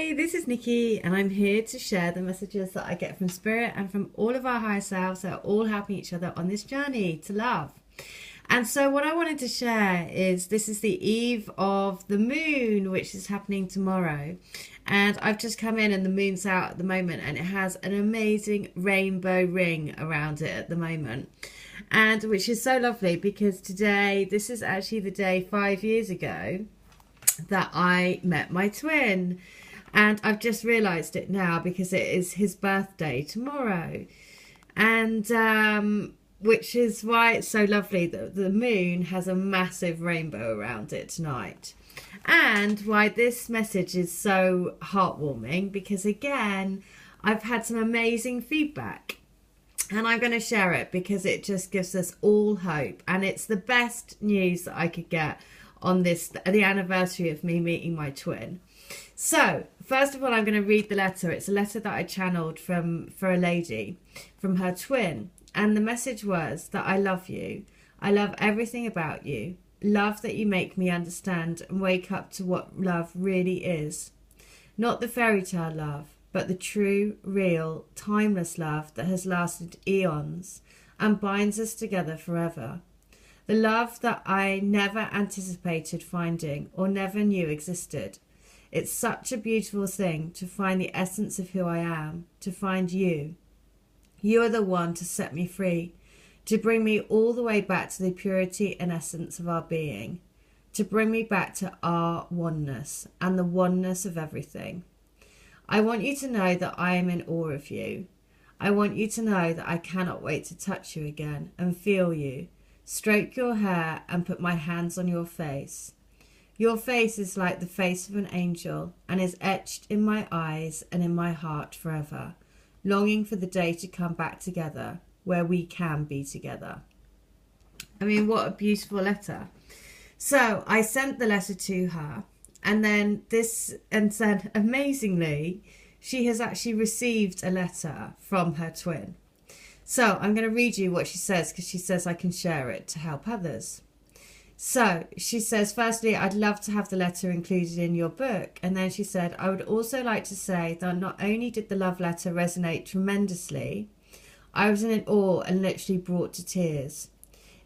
Hi, this is Nikki, and I'm here to share the messages that I get from Spirit and from all of our higher selves that are all helping each other on this journey to love. And so, what I wanted to share is this is the eve of the moon, which is happening tomorrow. And I've just come in, and the moon's out at the moment, and it has an amazing rainbow ring around it at the moment. And which is so lovely because today, this is actually the day 5 years ago that I met my twin, and I've just realised it now because it is his birthday tomorrow, and which is why it's so lovely that the moon has a massive rainbow around it tonight, and why this message is so heartwarming because again I've had some amazing feedback and I'm going to share it because it just gives us all hope, and it's the best news that I could get on this, the anniversary of me meeting my twin. So first of all, I'm going to read the letter. It's a letter that I channeled for a lady from her twin, and the message was that I love you. I love everything about you. Love that you make me understand and wake up to what love really is. Not the fairy tale love, but the true, real, timeless love that has lasted eons and binds us together forever. The love that I never anticipated finding or never knew existed. It's such a beautiful thing to find the essence of who I am, to find you. You are the one to set me free, to bring me all the way back to the purity and essence of our being, to bring me back to our oneness and the oneness of everything. I want you to know that I am in awe of you. I want you to know that I cannot wait to touch you again and feel you. Stroke your hair and put my hands on your face. Your face is like the face of an angel and is etched in my eyes and in my heart forever, longing for the day to come back together where we can be together. I mean, what a beautiful letter. So I sent the letter to her, and then said, amazingly, she has actually received a letter from her twin. So I'm going to read you what she says because she says I can share it to help others. So she says, firstly, I'd love to have the letter included in your book. And then she said, I would also like to say that not only did the love letter resonate tremendously, I was in awe and literally brought to tears.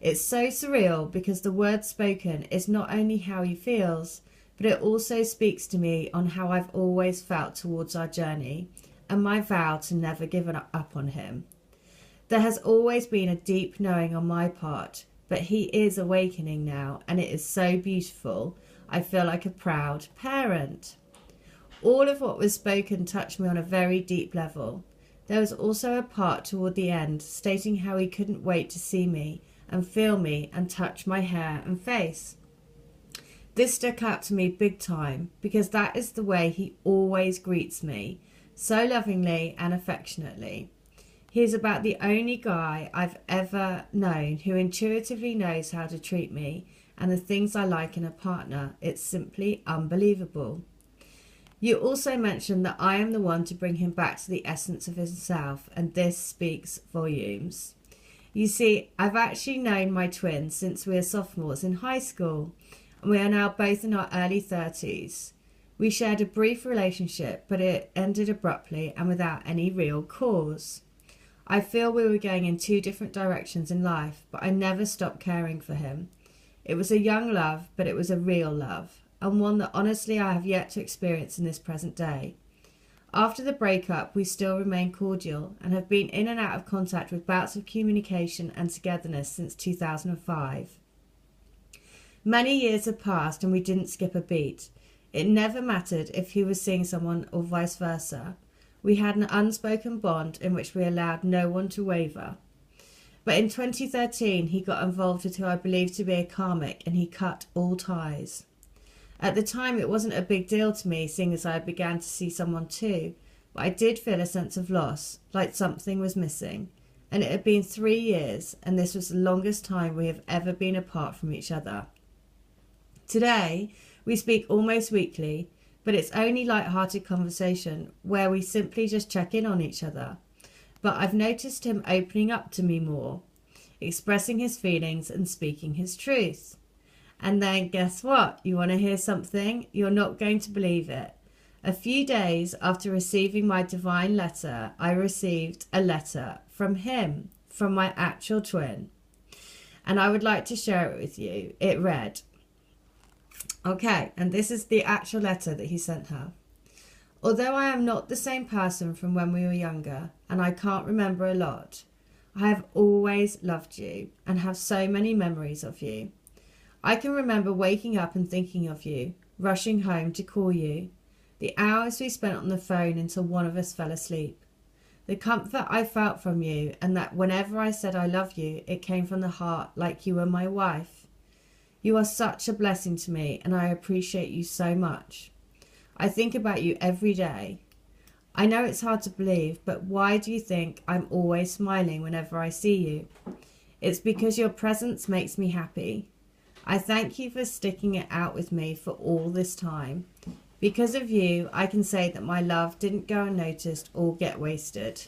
It's so surreal because the word spoken is not only how he feels, but it also speaks to me on how I've always felt towards our journey and my vow to never give up on him. There has always been a deep knowing on my part, but he is awakening now, and it is so beautiful. I feel like a proud parent. All of what was spoken touched me on a very deep level. There was also a part toward the end stating how he couldn't wait to see me and feel me and touch my hair and face. This stuck out to me big time because that is the way he always greets me, so lovingly and affectionately. He is about the only guy I've ever known who intuitively knows how to treat me and the things I like in a partner. It's simply unbelievable. You also mentioned that I am the one to bring him back to the essence of himself, and this speaks volumes. You see, I've actually known my twin since we were sophomores in high school, and we are now both in our early 30s. We shared a brief relationship, but it ended abruptly and without any real cause. I feel we were going in two different directions in life, but I never stopped caring for him. It was a young love, but it was a real love, and one that honestly I have yet to experience in this present day. After the breakup, we still remain cordial and have been in and out of contact with bouts of communication and togetherness since 2005. Many years have passed and we didn't skip a beat. It never mattered if he was seeing someone or vice versa. We had an unspoken bond in which we allowed no one to waver. But in 2013, he got involved with who I believed to be a karmic, and he cut all ties. At the time, it wasn't a big deal to me, seeing as I began to see someone too, but I did feel a sense of loss, like something was missing. And it had been 3 years, and this was the longest time we have ever been apart from each other. Today, we speak almost weekly, but it's only light-hearted conversation where we simply just check in on each other. But I've noticed him opening up to me more, expressing his feelings and speaking his truth. And then guess what? You want to hear something? You're not going to believe it. A few days after receiving my divine letter, I received a letter from him, from my actual twin. And I would like to share it with you. It read, okay, and this is the actual letter that he sent her. Although I am not the same person from when we were younger, and I can't remember a lot, I have always loved you and have so many memories of you. I can remember waking up and thinking of you, rushing home to call you, the hours we spent on the phone until one of us fell asleep, the comfort I felt from you, and that whenever I said I love you, it came from the heart like you were my wife. You are such a blessing to me, and I appreciate you so much. I think about you every day. I know it's hard to believe, but why do you think I'm always smiling whenever I see you? It's because your presence makes me happy. I thank you for sticking it out with me for all this time. Because of you, I can say that my love didn't go unnoticed or get wasted.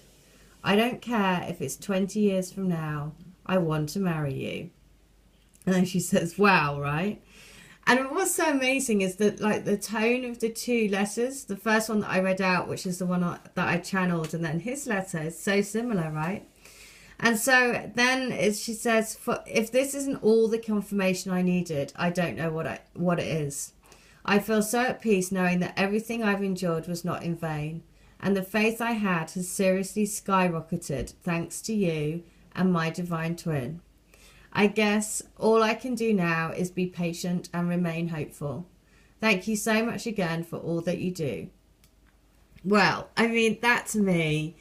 I don't care if it's 20 years from now. I want to marry you. And then she says, wow, right? And what's so amazing is that, like, the tone of the two letters, the first one that I read out, which is the one that I channeled, and then his letter is so similar, right? And so then she says, if this isn't all the confirmation I needed, I don't know what it is. I feel so at peace knowing that everything I've endured was not in vain, and the faith I had has seriously skyrocketed thanks to you and my divine twin. I guess all I can do now is be patient and remain hopeful. Thank you so much again for all that you do. Well, I mean, that to me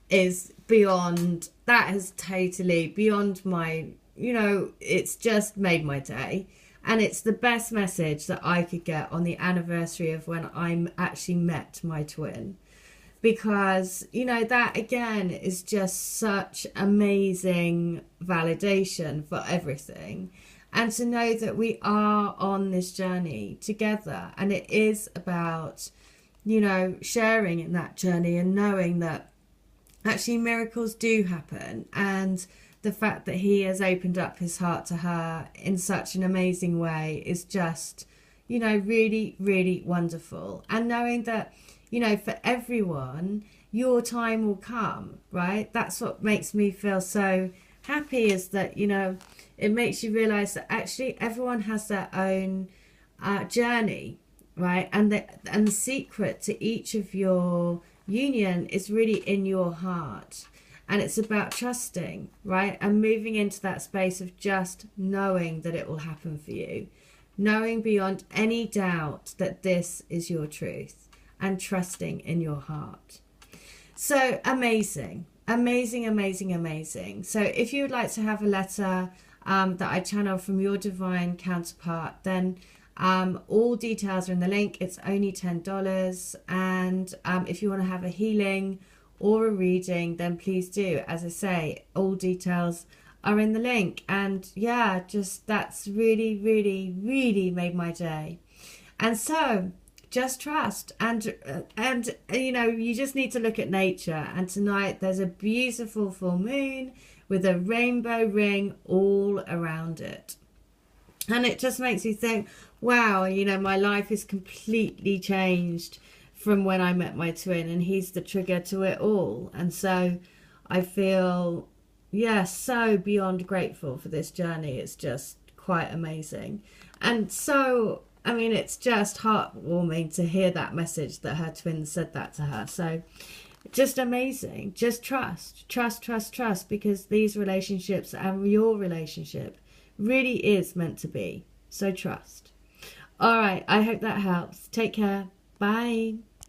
is beyond, that has totally beyond my, it's just made my day. And it's the best message that I could get on the anniversary of when I actually met my twin. Because, that again is just such amazing validation for everything. And to know that we are on this journey together. And it is about, sharing in that journey and knowing that actually miracles do happen. And the fact that he has opened up his heart to her in such an amazing way is just, really, really wonderful. And knowing that, for everyone, your time will come, right? That's what makes me feel so happy, is that, it makes you realize that actually everyone has their own journey, right? And the secret to each of your union is really in your heart. And it's about trusting, right? And moving into that space of just knowing that it will happen for you. Knowing beyond any doubt that this is your truth. And trusting in your heart. So amazing. Amazing, amazing, amazing. So if you would like to have a letter that I channel from your divine counterpart, then all details are in the link. It's only $10. And if you want to have a healing or a reading, then please do. As I say, all details are in the link. And yeah, just that's really, really, really made my day. And so just trust, and you just need to look at nature. And tonight there's a beautiful full moon with a rainbow ring all around it. And it just makes you think, wow, my life is completely changed from when I met my twin, and he's the trigger to it all. And so I feel, so beyond grateful for this journey. It's just quite amazing. And so, it's just heartwarming to hear that message that her twin said that to her. So just amazing. Just trust, because these relationships and your relationship really is meant to be. So trust. All right. I hope that helps. Take care. Bye.